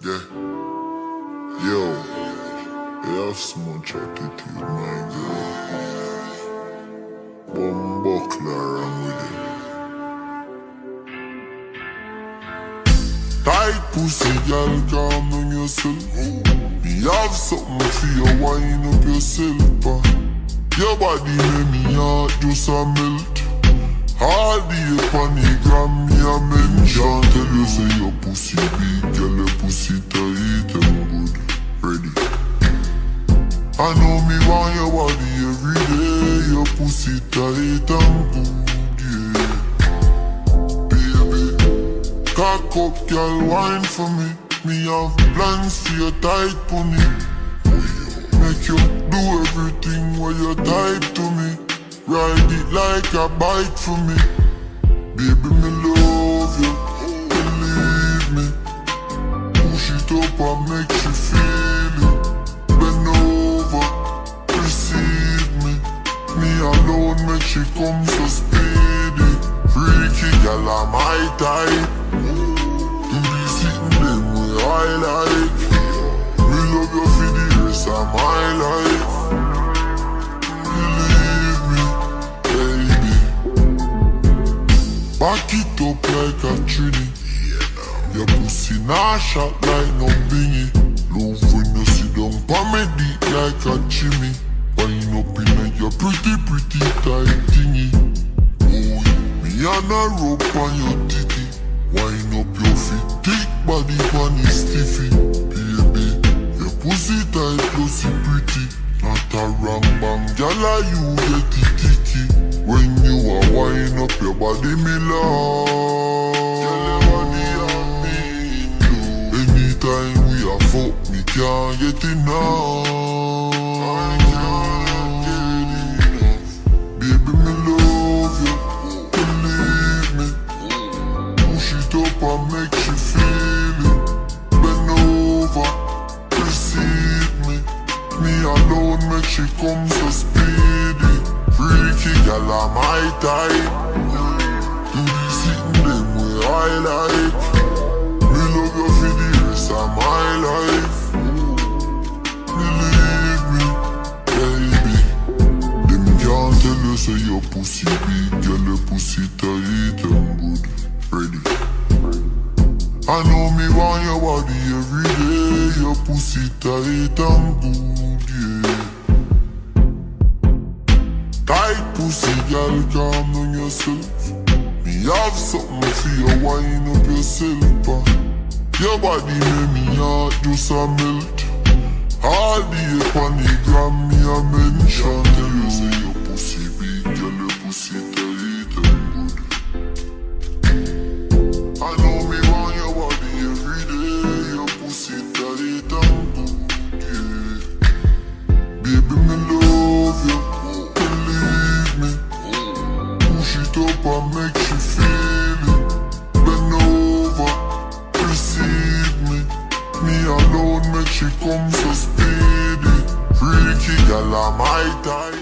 Yeah. Yo, you have small attitude, my girl. One buckler, I'm with it. Tight pussy, girl, calm down yourself. Me have something for you, wind up yourself. Your body make me heart just a melt. All the upon the gram, me a mention. Tell you say your pussy big, girl, your pussy tight and good. Ready? I know me want your body every day. Your pussy tight and good, yeah. Baby, cock up, girl, wine for me. Me have plans for your tight pony. Make you do everything while you type to me. Ride it like a bike for me. Baby, me love you, believe me. Push it up and make you feel it. Bend over, receive me. Me alone make she come so speedy. Freaky girl, I'm my type. Do this sitting them way I like. Me love you for the rest of my life. Back it up like a trini. Your pussy nah shot like no bingy. Love when you sit down pa me deep like a chimney. Wind up in your pretty tight thingy. Oh, me and a rope on your titty. Wind up your feet, thick body pan is stiffy. Baby, your pussy tight, pussy pretty. Not a rambam, gala you get it ticky. When you are wind up your body, me love. Girl, your body on me, anytime we are fuck, me can't get enough. I can't get enough. Baby, me love you, believe me. Push it up and make you feel it. Bend over, receive me. Me alone make she come so speedy. Freaky girl, I'm my type. Do this sitting them way I like. Me love you for the rest of my life. Believe me, baby. Them can't tell you say your pussy big, girl, your pussy tight and good. Ready? I know me want your body every day. Your pussy tight and good, yeah. Tight pussy, girl, calm down yourself. Me have something for you, wind up yourself. Your body make me heart just a melt. All the upon the gram, me a mention. Tell you say your pussy big, girl, your pussy tight and good. I know me want your body every day. Your pussy tight and good, yeah. Baby, me love you. Up and make you feel it. Bend over, receive me. Me alone make she come so speedy. Freaky girl, I'm my type.